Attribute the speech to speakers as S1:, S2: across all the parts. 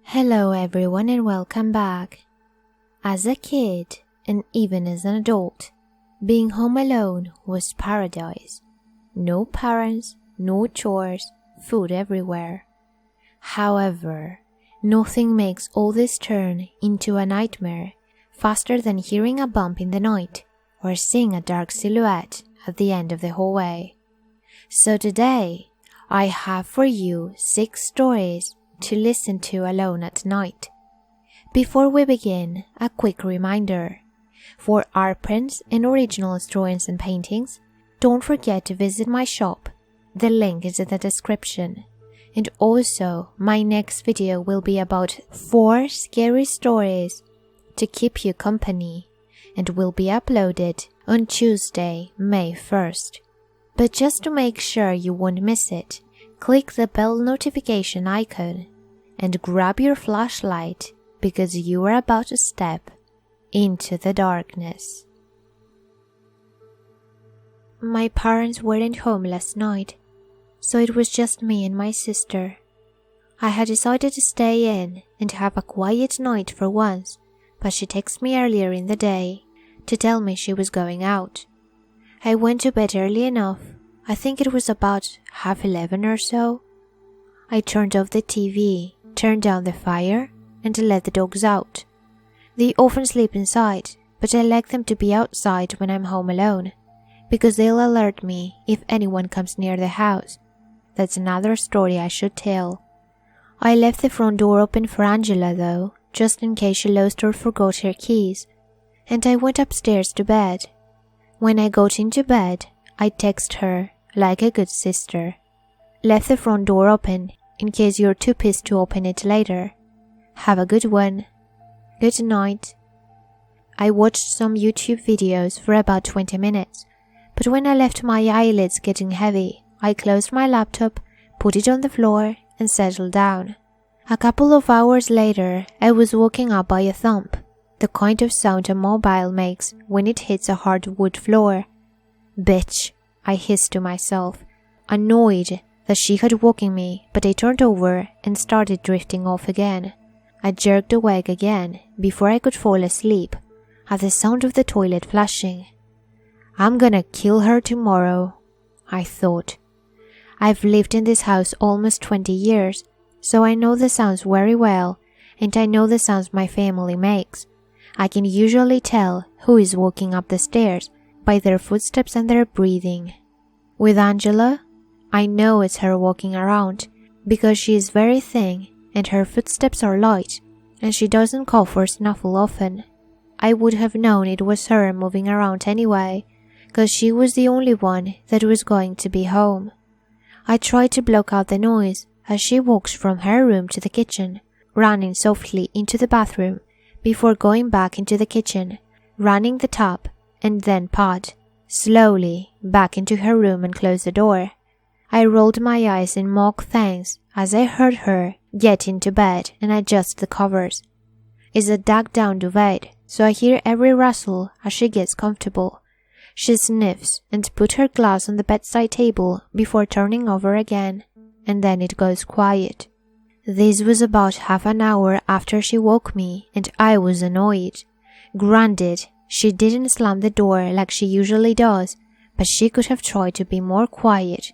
S1: Hello everyone and welcome back. As a kid, and even as an adult, being home alone was paradise. No parents, no chores, food everywhere. However, nothing makes all this turn into a nightmare faster than hearing a bump in the night or seeing a dark silhouette at the end of the hallway. So today, I have for you 6 stories to listen to alone at night. Before we begin, a quick reminder. For art prints and original drawings and paintings, don't forget to visit my shop. The link is in the description. And also, my next video will be about 4 scary stories to keep you company and will be uploaded on Tuesday, May 1st. But just to make sure you won't miss it, click the bell notification icon and grab your flashlight because you are about to step into the darkness. My parents weren't home last night, so it was just me and my sister. I had decided to stay in and have a quiet night for once, but she texted me earlier in the day to tell me she was going out. I went to bed early enough. I think it was about 11:30 or so. I turned off the TV, turned down the fire, and let the dogs out. They often sleep inside, but I like them to be outside when I'm home alone, because they'll alert me if anyone comes near the house. That's another story I should tell. I left the front door open for Angela though, just in case she lost or forgot her keys, and I went upstairs to bed. When I got into bed, I texted her, like a good sister. Left the front door open, in case you're too pissed to open it later. Have a good one. Good night. I watched some YouTube videos for about 20 minutes, but when I left my eyelids getting heavy, I closed my laptop, put it on the floor, and settled down. A couple of hours later, I was woken up by a thump, the kind of sound a mobile makes when it hits a hard wood floor. Bitch, I hissed to myself, annoyed that she had woken me, but I turned over and started drifting off again. I jerked awake again before I could fall asleep at the sound of the toilet flushing. I'm gonna kill her tomorrow, I thought. I've lived in this house almost 20 years, so I know the sounds very well, and I know the sounds my family makes. I can usually tell who is walking up the stairs by their footsteps and their breathing. With Angela, I know it's her walking around because she is very thin and her footsteps are light, and she doesn't cough or snuffle often. I would have known it was her moving around anyway, because she was the only one that was going to be home. I tried to block out the noise as she walked from her room to the kitchen, running softly into the bathroom before going back into the kitchen, running the tap and then pot, slowly back into her room and closed the door. I rolled my eyes in mock thanks as I heard her get into bed and adjust the covers. It's a dug-down duvet, so I hear every rustle as she gets comfortable. She sniffs and puts her glass on the bedside table before turning over again, and then it goes quiet. This was about half an hour after she woke me, and I was annoyed. Granted, she didn't slam the door like she usually does, but she could have tried to be more quiet.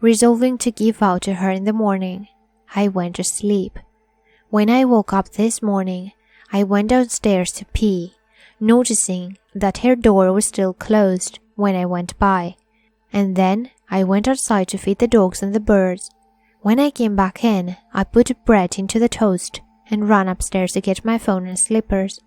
S1: Resolving to give out to her in the morning, I went to sleep. When I woke up this morning, I went downstairs to pee, noticing that her door was still closed when I went by, and then I went outside to feed the dogs and the birds. When I came back in, I put bread into the toast and ran upstairs to get my phone and slippers.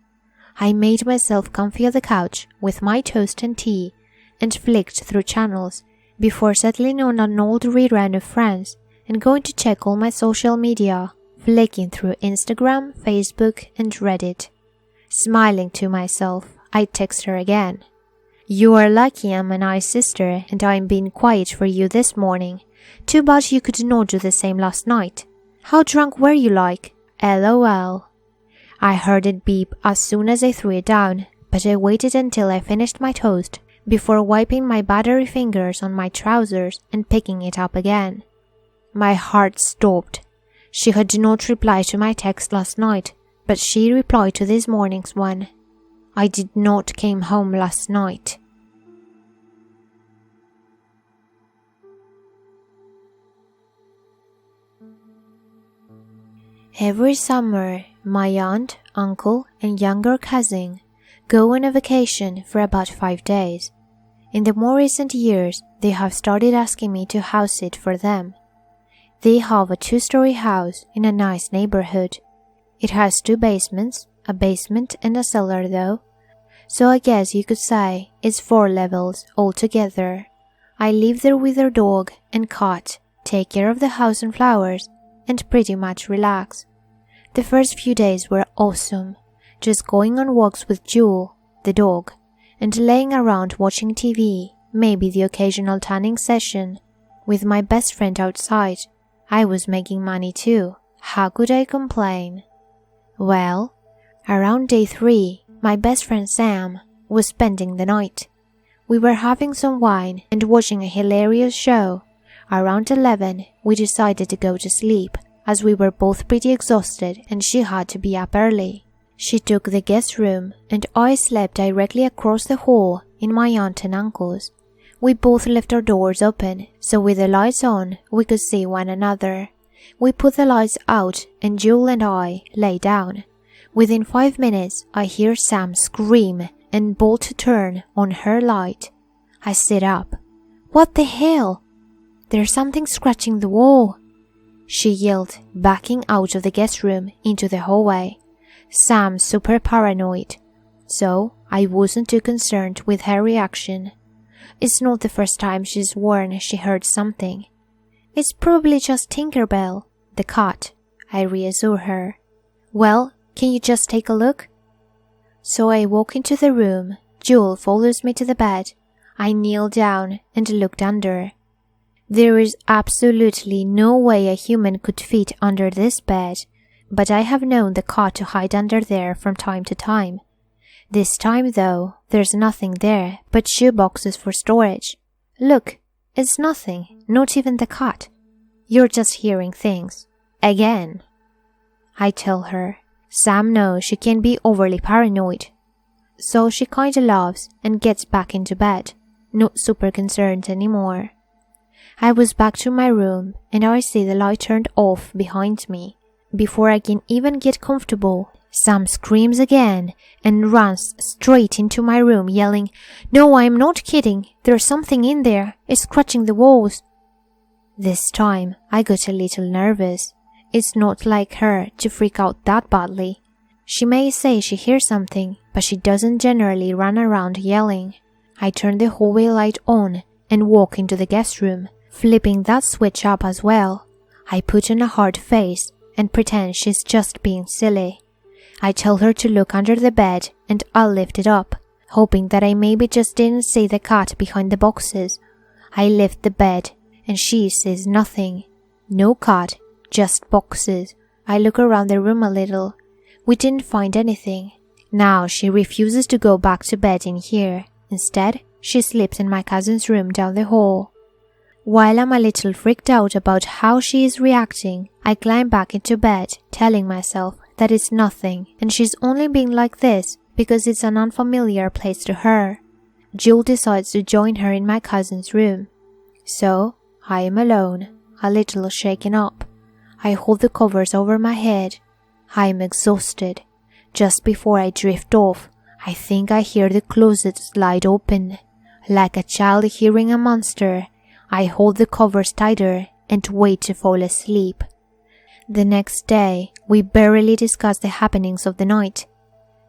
S1: I made myself comfy on the couch with my toast and tea and flicked through channels before settling on an old rerun of Friends and going to check all my social media, flicking through Instagram, Facebook, and Reddit. Smiling to myself, I text her again. You are lucky I'm a nice sister and I'm being quiet for you this morning. Too bad you could not do the same last night. How drunk were you like? LOL. I heard it beep as soon as I threw it down, but I waited until I finished my toast before wiping my battery fingers on my trousers and picking it up again. My heart stopped. She had not replied to my text last night, but she replied to this morning's one. I did not came home last night. Every summer, my aunt, uncle, and younger cousin go on a vacation for about 5 days. In the more recent years, they have started asking me to house sit for them. They have a 2-story house in a nice neighborhood. It has 2 basements, a basement and a cellar though, so I guess you could say it's 4 levels altogether. I live there with their dog and cat, take care of the house and flowers, and pretty much relax. The first few days were awesome, just going on walks with Jewel, the dog, and laying around watching TV, maybe the occasional tanning session, with my best friend outside. I was making money too. How could I complain? Well, around day 3, my best friend Sam was spending the night. We were having some wine and watching a hilarious show. Around 11, we decided to go to sleep, as we were both pretty exhausted and she had to be up early. She took the guest room and I slept directly across the hall in my aunt and uncle's. We both left our doors open, so with the lights on, we could see one another. We put the lights out and Jewel and I lay down. Within 5 minutes, I hear Sam scream and bolt to turn on her light. I sit up. What the hell? There's something scratching the wall, she yelled, backing out of the guest room into the hallway. Sam's super paranoid, so I wasn't too concerned with her reaction. It's not the first time she's sworn she heard something. It's probably just Tinkerbell, the cat, I reassure her. Well, can you just take a look? So I walk into the room. Jewel follows me to the bed. I kneel down and looked under. There is absolutely no way a human could fit under this bed, but I have known the cat to hide under there from time to time. This time, though, there's nothing there but shoe boxes for storage. Look, it's nothing, not even the cat. You're just hearing things. Again. I tell her. Sam knows she can be overly paranoid. So she kinda laughs and gets back into bed, not super concerned anymore. I was back to my room and I see the light turned off behind me. Before I can even get comfortable, Sam screams again and runs straight into my room yelling, "No, I'm not kidding. There's something in there. It's scratching the walls." This time, I got a little nervous. It's not like her to freak out that badly. She may say she hears something, but she doesn't generally run around yelling. I turn the hallway light on and walk into the guest room, flipping that switch up as well. I put on a hard face and pretend she's just being silly. I tell her to look under the bed and I'll lift it up, hoping that I maybe just didn't see the cat behind the boxes. I lift the bed and she sees nothing. No cat, just boxes. I look around the room a little. We didn't find anything. Now she refuses to go back to bed in here. Instead, she sleeps in my cousin's room down the hall. While I'm a little freaked out about how she is reacting, I climb back into bed, telling myself that it's nothing and she's only being like this because it's an unfamiliar place to her. Jewel decides to join her in my cousin's room. So, I am alone, a little shaken up. I hold the covers over my head. I am exhausted. Just before I drift off, I think I hear the closet slide open. Like a child hearing a monster, I hold the covers tighter and wait to fall asleep. The next day, we barely discuss the happenings of the night.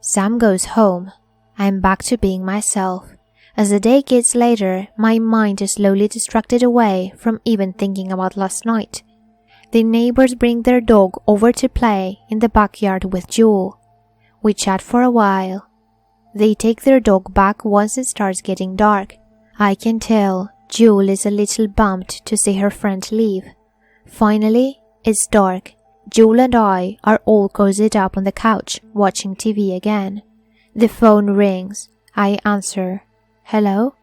S1: Sam goes home. I'm back to being myself. As the day gets later, my mind is slowly distracted away from even thinking about last night. The neighbors bring their dog over to play in the backyard with Jewel. We chat for a while. They take their dog back once it starts getting dark. I can tell Jewel is a little bummed to see her friend leave. Finally, it's dark. Jewel and I are all cozied up on the couch watching TV again. The phone rings. I answer. Hello?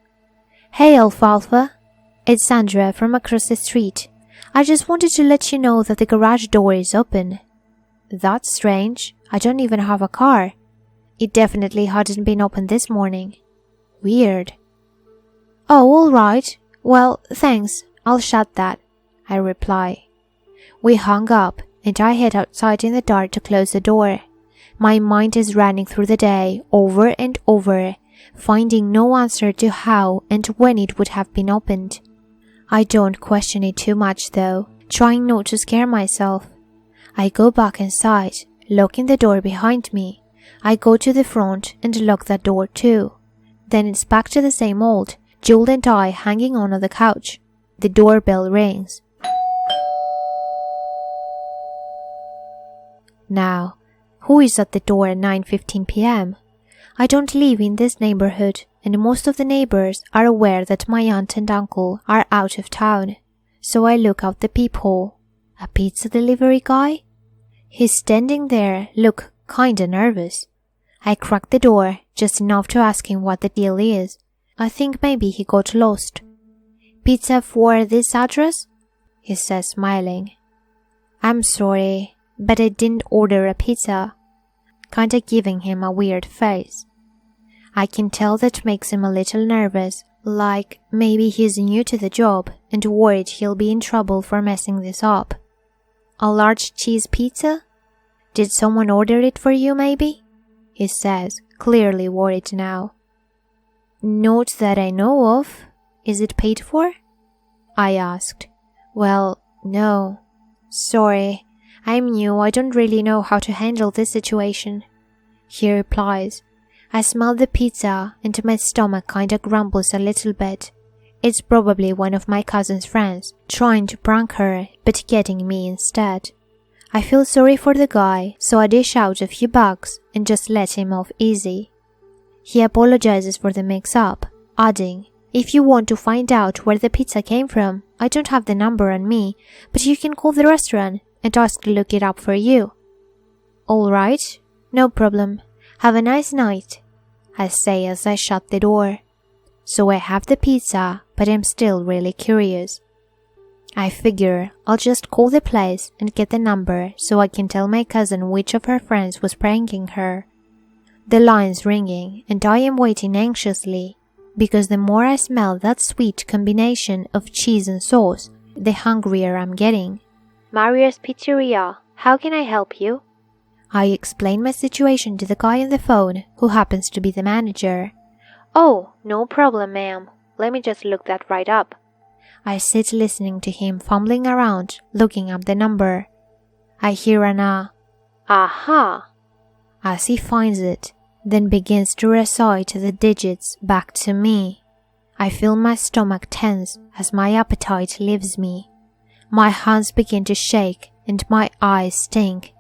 S1: Hey, Alfalfa. It's Sandra from across the street. I just wanted to let you know that the garage door is open. That's strange. I don't even have a car. It definitely hadn't been opened this morning. Weird. Oh, all right. Well, thanks. I'll shut that, I reply. We hung up, and I head outside in the dark to close the door. My mind is running through the day over and over, finding no answer to how and when it would have been opened. I don't question it too much though, trying not to scare myself. I go back inside, locking the door behind me. I go to the front and lock that door too. Then it's back to the same old, Joel and I hanging on the couch. The doorbell rings. Now, who is at the door at 9:15 p.m.? I don't live in this neighborhood, and most of the neighbors are aware that my aunt and uncle are out of town. So I look out the peephole. A pizza delivery guy? He's standing there, look kinda nervous. I crack the door, just enough to ask him what the deal is. I think maybe he got lost. Pizza for this address? He says, smiling. I'm sorry, but I didn't order a pizza. Kinda giving him a weird face. I can tell that makes him a little nervous, like maybe he's new to the job and worried he'll be in trouble for messing this up. A large cheese pizza? Did someone order it for you maybe? He says, clearly worried now. Not that I know of. Is it paid for? I asked. Well, no. Sorry, I'm new, I don't really know how to handle this situation. He replies. I smell the pizza and my stomach kinda grumbles a little bit. It's probably one of my cousin's friends, trying to prank her, but getting me instead. I feel sorry for the guy, so I dish out a few bucks and just let him off easy. He apologizes for the mix-up, adding, if you want to find out where the pizza came from, I don't have the number on me, but you can call the restaurant and ask to look it up for you. All right, no problem. Have a nice night, I say as I shut the door. So I have the pizza, but I'm still really curious. I figure I'll just call the place and get the number so I can tell my cousin which of her friends was pranking her. The line's ringing and I am waiting anxiously, because the more I smell that sweet combination of cheese and sauce, the hungrier I'm getting. Mario's Pizzeria, how can I help you? I explain my situation to the guy on the phone, who happens to be the manager. Oh, no problem, ma'am. Let me just look that right up. I sit listening to him fumbling around, looking up the number. I hear an aha, as he finds it, then begins to recite the digits back to me. I feel my stomach tense as my appetite leaves me. My hands begin to shake and my eyes stink.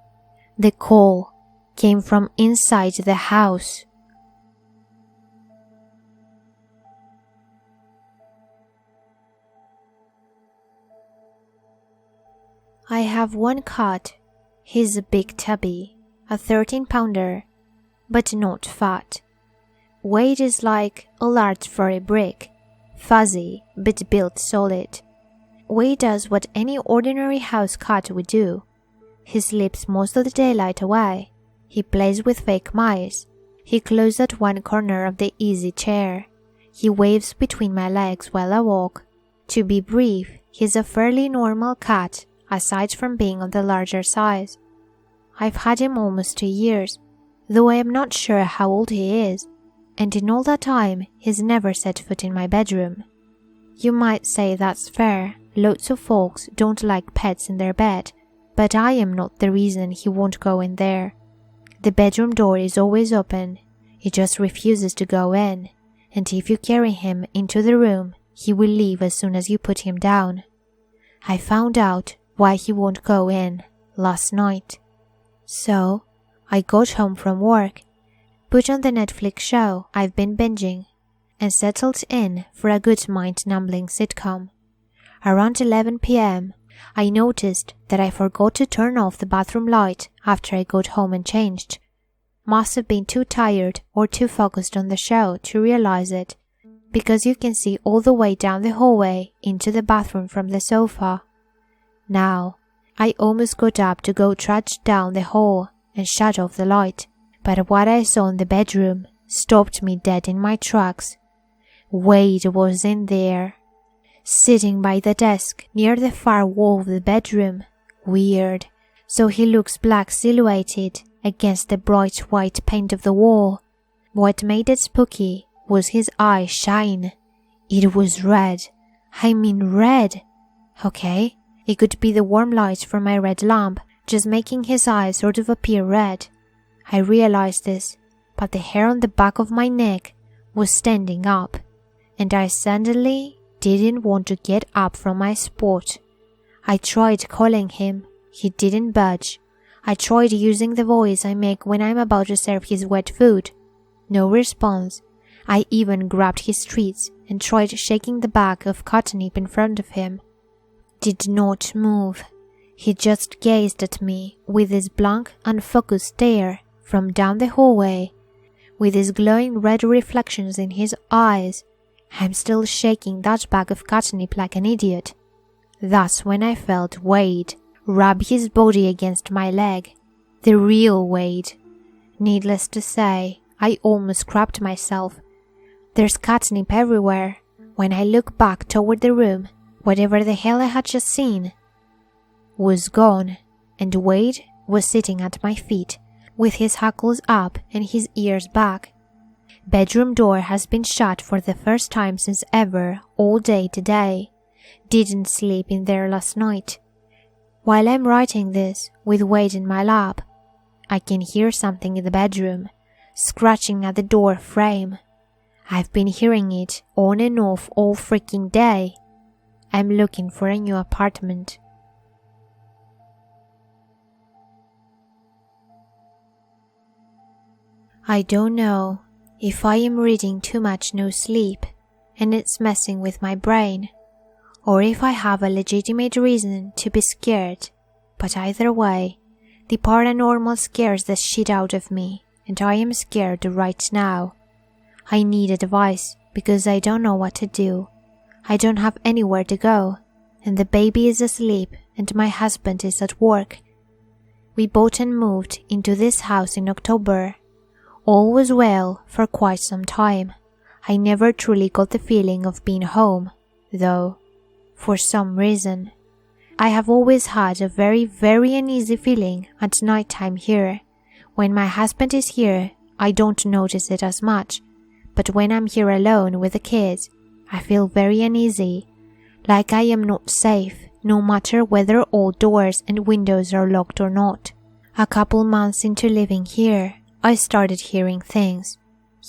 S1: The call came from inside the house. I have one cat. He's a big tubby, a 13-pounder, but not fat. Weight is like a large furry brick, fuzzy but built solid. Wade does what any ordinary house cat would do. He sleeps most of the daylight away. He plays with fake mice. He closes at one corner of the easy chair. He waves between my legs while I walk. To be brief, he's a fairly normal cat, aside from being of the larger size. I've had him almost 2 years, though I am not sure how old he is, and in all that time he's never set foot in my bedroom. You might say that's fair. Lots of folks don't like pets in their bed, but I am not the reason he won't go in there. The bedroom door is always open. He just refuses to go in, and if you carry him into the room, he will leave as soon as you put him down. I found out why he won't go in last night. So, I got home from work, put on the Netflix show I've been binging, and settled in for a good mind-numbing sitcom. Around 11 p.m., I noticed that I forgot to turn off the bathroom light after I got home and changed. Must have been too tired or too focused on the show to realize it, because you can see all the way down the hallway into the bathroom from the sofa. now. I almost got up to go trudge down the hall and shut off the light, but what I saw in the bedroom stopped me dead in my tracks. Wade was in there, sitting by the desk near the far wall of the bedroom. Weird. So he looks black silhouetted against the bright white paint of the wall. What made it spooky was his eye shine. It was red. I mean red. Okay, it could be the warm light from my red lamp just making his eyes sort of appear red. I realized this, but the hair on the back of my neck was standing up, and I suddenly didn't want to get up from my spot. I tried calling him. He didn't budge. I tried using the voice I make when I'm about to serve his wet food. No response. I even grabbed his treats and tried shaking the bag of catnip in front of him. Did not move. He just gazed at me with his blank, unfocused stare from down the hallway, with his glowing red reflections in his eyes. I'm still shaking that bag of catnip like an idiot. That's when I felt Wade rub his body against my leg. The real Wade. Needless to say, I almost crapped myself. There's catnip everywhere. When I look back toward the room, whatever the hell I had just seen was gone, and Wade was sitting at my feet, with his hackles up and his ears back. Bedroom door has been shut for the first time since ever, all day today. Didn't sleep in there last night. While I'm writing this, with Wade in my lap, I can hear something in the bedroom, scratching at the door frame. I've been hearing it on and off all freaking day. I'm looking for a new apartment. I don't know if I am reading too much no sleep and it's messing with my brain, or if I have a legitimate reason to be scared, but either way, the paranormal scares the shit out of me, and I am scared right now. I need advice because I don't know what to do. I don't have anywhere to go, and the baby is asleep and my husband is at work. We bought and moved into this house in October. All was well for quite some time. I never truly got the feeling of being home, though, for some reason. I have always had a very, very uneasy feeling at night time here. When my husband is here, I don't notice it as much, but when I'm here alone with the kids, I feel very uneasy, like I am not safe, no matter whether all doors and windows are locked or not. A couple months into living here, I started hearing things.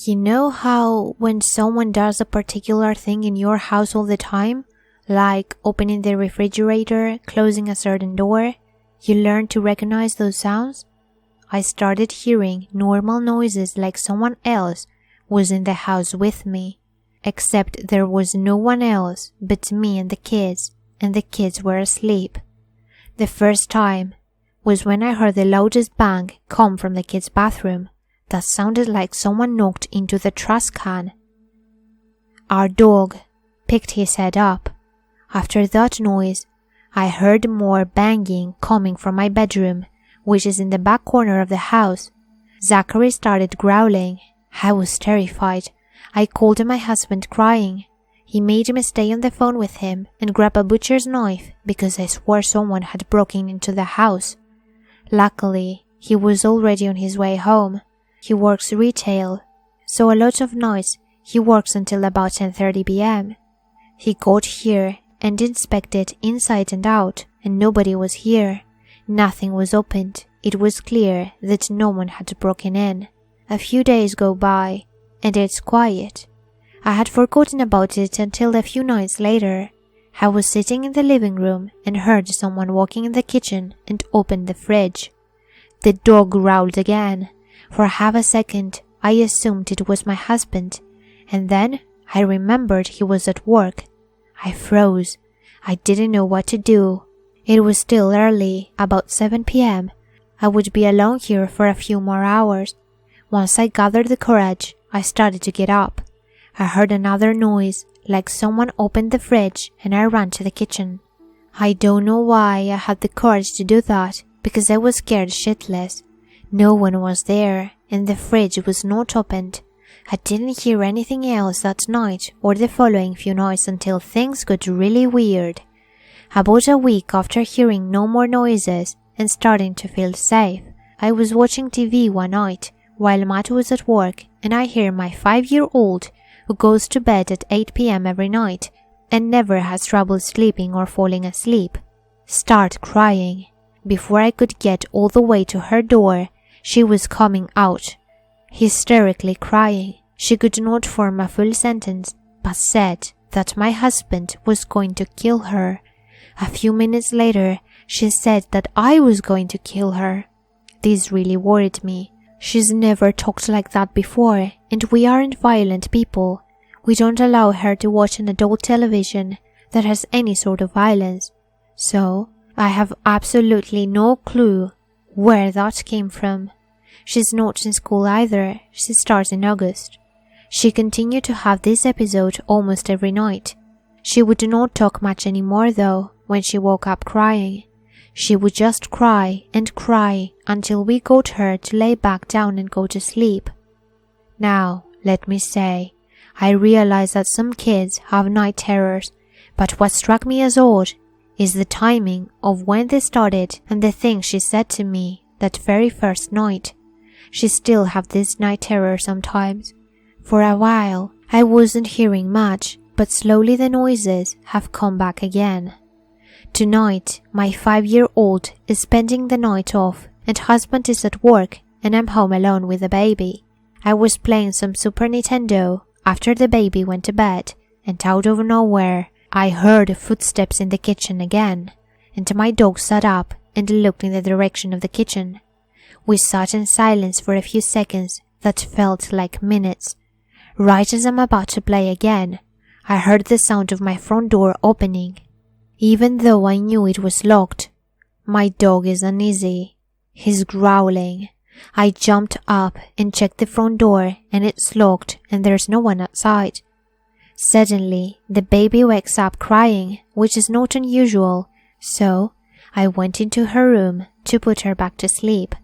S1: You know how when someone does a particular thing in your house all the time, like opening the refrigerator, closing a certain door, you learn to recognize those sounds? I started hearing normal noises like someone else was in the house with me, except there was no one else but me and the kids were asleep. The first time was when I heard the loudest bang come from the kids' bathroom that sounded like someone knocked into the trash can. Our dog picked his head up. After that noise, I heard more banging coming from my bedroom, which is in the back corner of the house. Zachary started growling. I was terrified. I called my husband crying. He made me stay on the phone with him and grab a butcher's knife because I swore someone had broken into the house. Luckily, he was already on his way home. He works retail, so a lot of nights he works until about 10:30 p.m. He got here and inspected inside and out, and nobody was here. Nothing was opened. It was clear that no one had broken in. A few days go by, and it's quiet. I had forgotten about it until a few nights later. I was sitting in the living room and heard someone walking in the kitchen and opened the fridge. The dog growled again. For half a second, I assumed it was my husband, and then I remembered he was at work. I froze. I didn't know what to do. It was still early, about 7 p.m. I would be alone here for a few more hours. Once I gathered the courage, I started to get up. I heard another noise, like someone opened the fridge, and I ran to the kitchen. I don't know why I had the courage to do that, because I was scared shitless. No one was there, and the fridge was not opened. I didn't hear anything else that night or the following few nights until things got really weird. About a week after hearing no more noises and starting to feel safe, I was watching TV one night while Matt was at work, and I hear my 5-year-old, who goes to bed at 8 p.m. every night and never has trouble sleeping or falling asleep, start crying. Before I could get all the way to her door, she was coming out, hysterically crying. She could not form a full sentence, but said that my husband was going to kill her. A few minutes later, she said that I was going to kill her. This really worried me. She's never talked like that before, and we aren't violent people. We don't allow her to watch an adult television that has any sort of violence. So, I have absolutely no clue where that came from. She's not in school either. She starts in August. She continued to have this episode almost every night. She would not talk much anymore though when she woke up crying. She would just cry and cry until we got her to lay back down and go to sleep. Now, let me say, I realize that some kids have night terrors, but what struck me as odd is the timing of when they started and the things she said to me that very first night. She still have this night terror sometimes. For a while, I wasn't hearing much, but slowly the noises have come back again. Tonight, my 5-year-old is spending the night off and husband is at work and I'm home alone with the baby. I was playing some Super Nintendo after the baby went to bed, and out of nowhere, I heard footsteps in the kitchen again, and my dog sat up and looked in the direction of the kitchen. We sat in silence for a few seconds that felt like minutes. Right as I'm about to play again, I heard the sound of my front door opening. Even though I knew it was locked, my dog is uneasy. He's growling. I jumped up and checked the front door and it's locked and there's no one outside. Suddenly, the baby wakes up crying, which is not unusual, so I went into her room to put her back to sleep.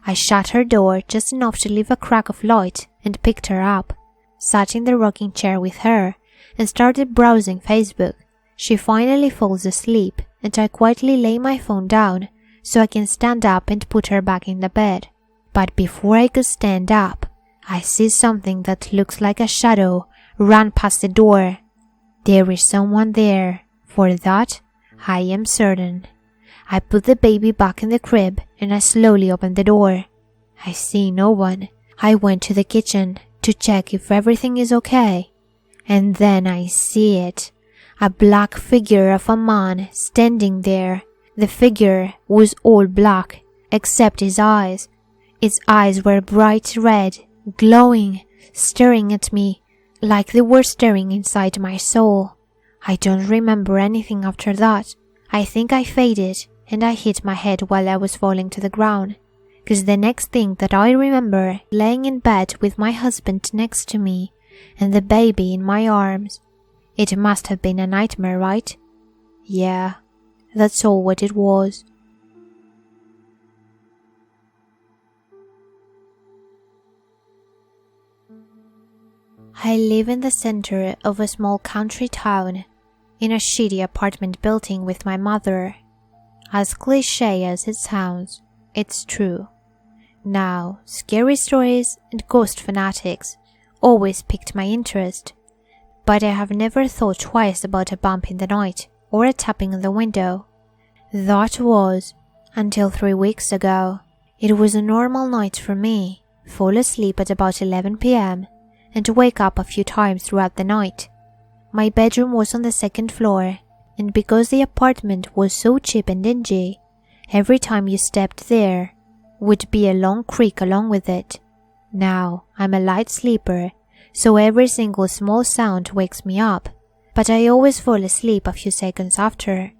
S1: I shut her door just enough to leave a crack of light and picked her up, sat in the rocking chair with her and started browsing Facebook. She finally falls asleep and I quietly lay my phone down so I can stand up and put her back in the bed. But before I could stand up, I see something that looks like a shadow run past the door. There is someone there. For that, I am certain. I put the baby back in the crib and I slowly opened the door. I see no one. I went to the kitchen to check if everything is okay. And then I see it. A black figure of a man standing there. The figure was all black, except his eyes. Its eyes were bright red, glowing, staring at me, like they were staring inside my soul. I don't remember anything after that. I think I faded and I hit my head while I was falling to the ground. Cause the next thing that I remember, laying in bed with my husband next to me and the baby in my arms. It must have been a nightmare, right? Yeah, that's all what it was. I live in the center of a small country town, in a shitty apartment building with my mother. As cliché as it sounds, it's true. Now, scary stories and ghost fanatics always piqued my interest, but I have never thought twice about a bump in the night or a tapping on the window. That was until 3 weeks ago. It was a normal night for me, fall asleep at about 11 p.m. and wake up a few times throughout the night. My bedroom was on the 2nd floor, and because the apartment was so cheap and dingy, every time you stepped there would be a long creak along with it. Now, I'm a light sleeper, so every single small sound wakes me up, but I always fall asleep a few seconds after.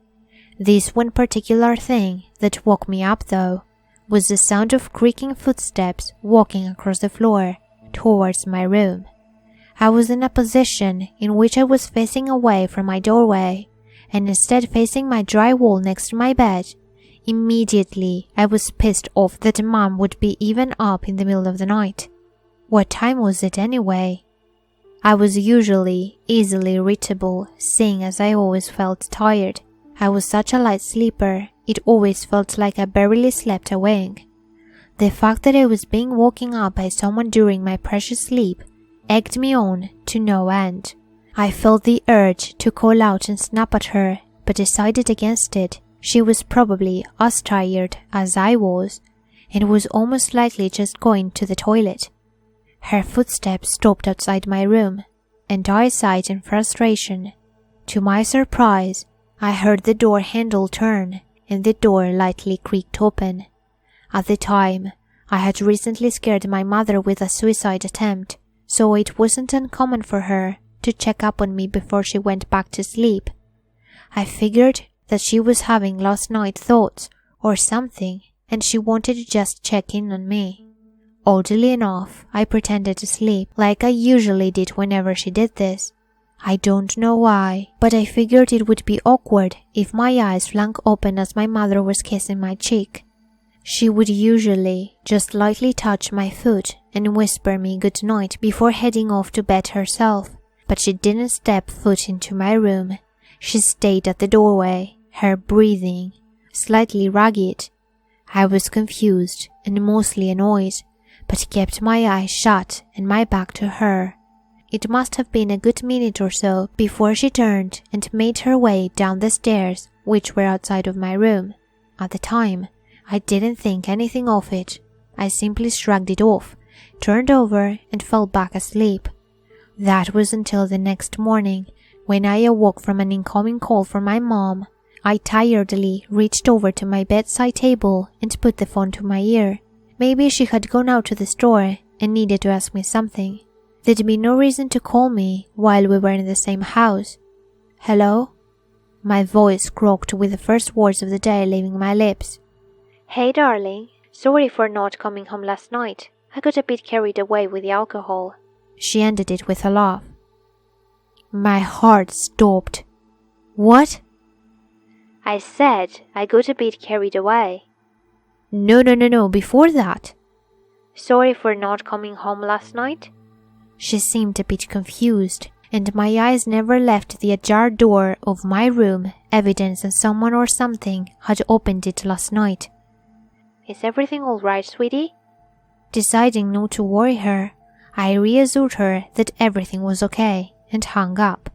S1: This one particular thing that woke me up though was the sound of creaking footsteps walking across the floor towards my room. I was in a position in which I was facing away from my doorway, and instead facing my dry wall next to my bed. Immediately, I was pissed off that Mom would be even up in the middle of the night. What time was it anyway? I was usually easily irritable, seeing as I always felt tired. I was such a light sleeper, it always felt like I barely slept a wink. The fact that I was being woken up by someone during my precious sleep egged me on to no end. I felt the urge to call out and snap at her, but decided against it. She was probably as tired as I was, and was almost likely just going to the toilet. Her footsteps stopped outside my room, and I sighed in frustration. To my surprise, I heard the door handle turn, and the door lightly creaked open. At the time, I had recently scared my mother with a suicide attempt, so it wasn't uncommon for her to check up on me before she went back to sleep. I figured that she was having last night thoughts or something, and she wanted to just check in on me. Oddly enough, I pretended to sleep like I usually did whenever she did this. I don't know why, but I figured it would be awkward if my eyes flung open as my mother was kissing my cheek. She would usually just lightly touch my foot and whisper me good night before heading off to bed herself, but she didn't step foot into my room. She stayed at the doorway, her breathing slightly ragged. I was confused and mostly annoyed, but kept my eyes shut and my back to her. It must have been a good minute or so before she turned and made her way down the stairs, which were outside of my room. At the time, I didn't think anything of it. I simply shrugged it off, turned over, and fell back asleep. That was until the next morning, when I awoke from an incoming call from my mom. I tiredly reached over to my bedside table and put the phone to my ear. Maybe she had gone out to the store and needed to ask me something. There'd be no reason to call me while we were in the same house. "Hello?" My voice croaked with the first words of the day leaving my lips. "Hey darling, sorry for not coming home last night. I got a bit carried away with the alcohol." She ended it with a laugh. My heart stopped. "What?" "I said I got a bit carried away." No, before that." "Sorry for not coming home last night?" She seemed a bit confused, and my eyes never left the ajar door of my room, evidence that someone or something had opened it last night. "Is everything all right, sweetie?" Deciding not to worry her, I reassured her that everything was okay and hung up.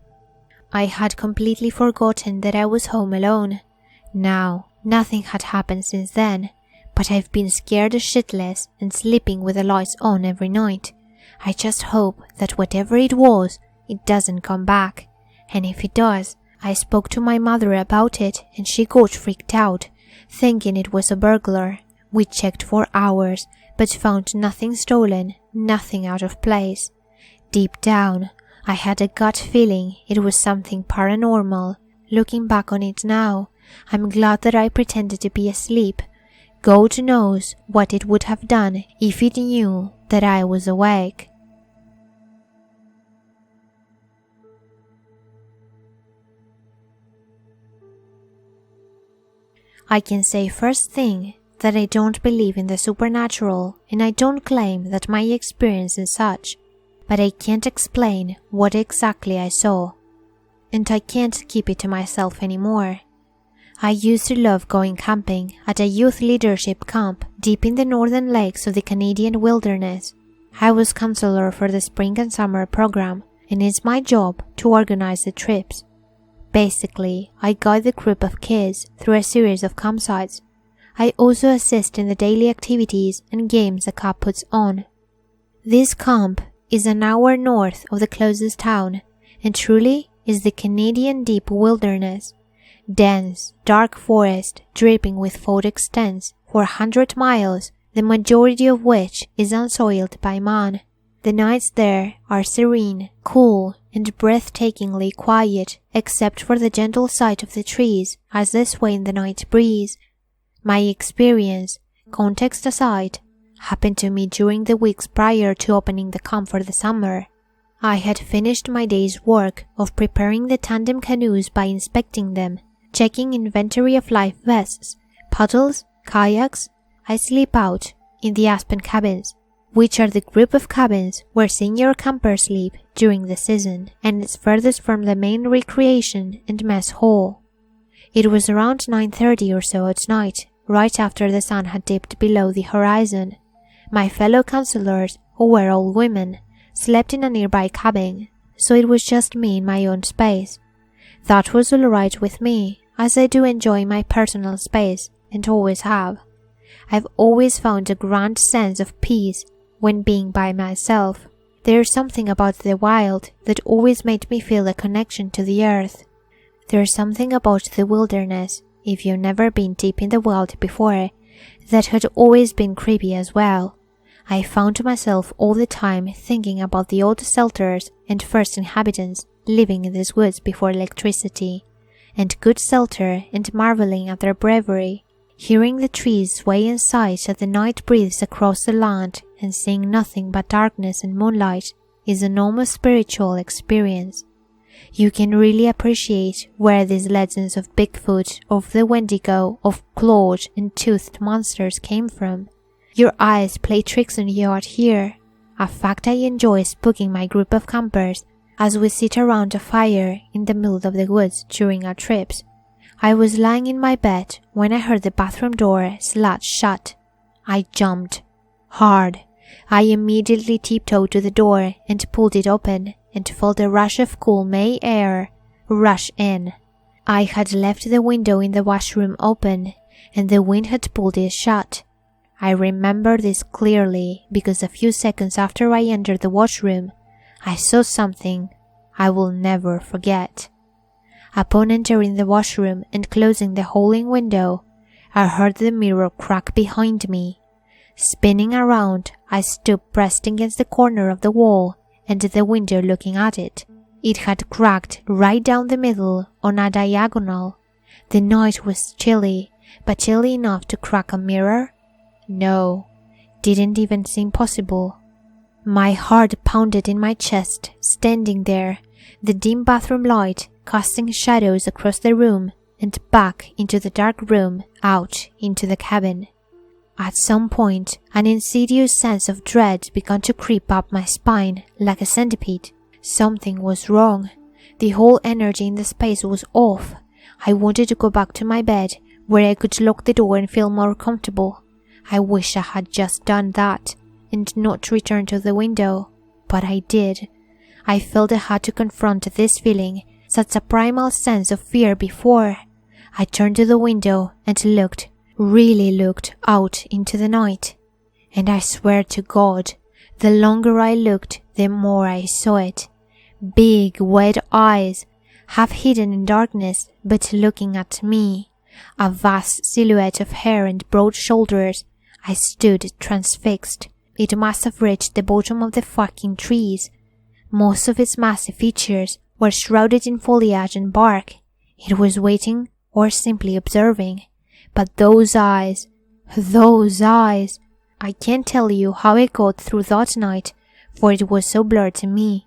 S1: I had completely forgotten that I was home alone. Now, nothing had happened since then, but I've been scared shitless and sleeping with the lights on every night. I just hope that whatever it was, it doesn't come back. And if it does, I spoke to my mother about it and she got freaked out, thinking it was a burglar. We checked for hours, but found nothing stolen, nothing out of place. Deep down, I had a gut feeling it was something paranormal. Looking back on it now, I'm glad that I pretended to be asleep. God knows what it would have done if it knew that I was awake. I can say first thing that I don't believe in the supernatural, and I don't claim that my experience is such, but I can't explain what exactly I saw, and I can't keep it to myself anymore. I used to love going camping at a youth leadership camp deep in the northern lakes of the Canadian wilderness. I was counselor for the spring and summer program, and it's my job to organize the trips. Basically, I guide the group of kids through a series of campsites. I also assist in the daily activities and games the camp puts on. This camp is an hour north of the closest town, and truly is the Canadian deep wilderness. Dense, dark forest dripping with fog extends for 100 miles, the majority of which is unsoiled by man. The nights there are serene, cool, and breathtakingly quiet, except for the gentle sight of the trees as they sway in the night breeze. My experience, context aside, happened to me during the weeks prior to opening the camp for the summer. I had finished my day's work of preparing the tandem canoes by inspecting them, checking inventory of life vests, paddles, kayaks. I sleep out in the Aspen cabins, which are the group of cabins where senior campers sleep during the season, and it's furthest from the main recreation and mess hall. It was around 9:30 or so at night, right after the sun had dipped below the horizon. My fellow counselors, who were all women, slept in a nearby cabin, so it was just me in my own space. That was all right with me, as I do enjoy my personal space, and always have. I've always found a grand sense of peace when being by myself. There's something about the wild that always made me feel a connection to the earth. There's something about the wilderness, if you've never been deep in the wild before, that had always been creepy as well. I found myself all the time thinking about the old settlers and first inhabitants living in these woods before electricity, and good shelter, and marveling at their bravery, hearing the trees sway in sight as the night breathes across the land and seeing nothing but darkness and moonlight is an almost spiritual experience. You can really appreciate where these legends of Bigfoot, of the Wendigo, of clawed and toothed monsters came from. Your eyes play tricks on you out here, a fact I enjoy spooking my group of campers as we sit around a fire in the middle of the woods during our trips. I was lying in my bed when I heard the bathroom door slat shut. I jumped. Hard. I immediately tiptoed to the door and pulled it open and felt a rush of cool May air rush in. I had left the window in the washroom open and the wind had pulled it shut. I remember this clearly because a few seconds after I entered the washroom, I saw something I will never forget. Upon entering the washroom and closing the hole-in window, I heard the mirror crack behind me. Spinning around, I stood pressed against the corner of the wall and the window looking at it. It had cracked right down the middle on a diagonal. The night was chilly, but chilly enough to crack a mirror? No, didn't even seem possible. My heart pounded in my chest, standing there, the dim bathroom light casting shadows across the room and back into the dark room, out into the cabin. At some point, an insidious sense of dread began to creep up my spine like a centipede. Something was wrong. The whole energy in the space was off. I wanted to go back to my bed, where I could lock the door and feel more comfortable. I wish I had just done that, and not returned to the window, but I did. I felt I had to confront this feeling, such a primal sense of fear before. I turned to the window and looked, really looked out into the night. And I swear to God, the longer I looked, the more I saw it. Big, wet eyes, half hidden in darkness, but looking at me. A vast silhouette of hair and broad shoulders. I stood transfixed. It must have reached the bottom of the fucking trees. Most of its massive features were shrouded in foliage and bark. It was waiting or simply observing. But those eyes, I can't tell you how I got through that night, for it was so blurred to me.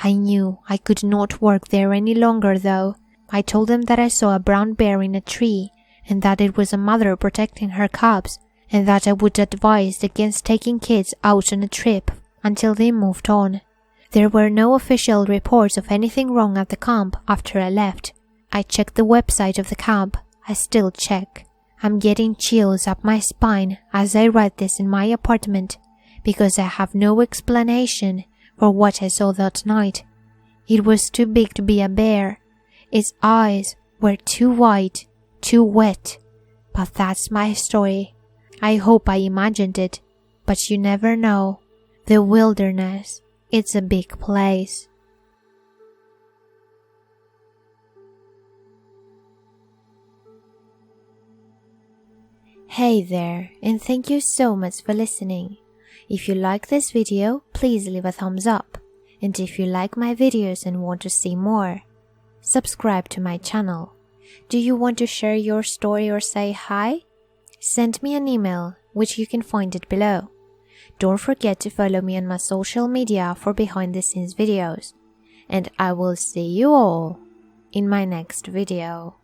S1: I knew I could not work there any longer though. I told them that I saw a brown bear in a tree, and that it was a mother protecting her cubs, and that I would advise against taking kids out on a trip until they moved on. There were no official reports of anything wrong at the camp after I left. I checked the website of the camp. I still check. I'm getting chills up my spine as I write this in my apartment, because I have no explanation for what I saw that night. It was too big to be a bear. Its eyes were too wide, too wet. But that's my story. I hope I imagined it, but you never know. The wilderness, it's a big place. Hey there, and thank you so much for listening. If you like this video, please leave a thumbs up. And if you like my videos and want to see more, subscribe to my channel. Do you want to share your story or say hi? Send me an email, which you can find it below. Don't forget to follow me on my social media for behind the scenes videos. And I will see you all in my next video.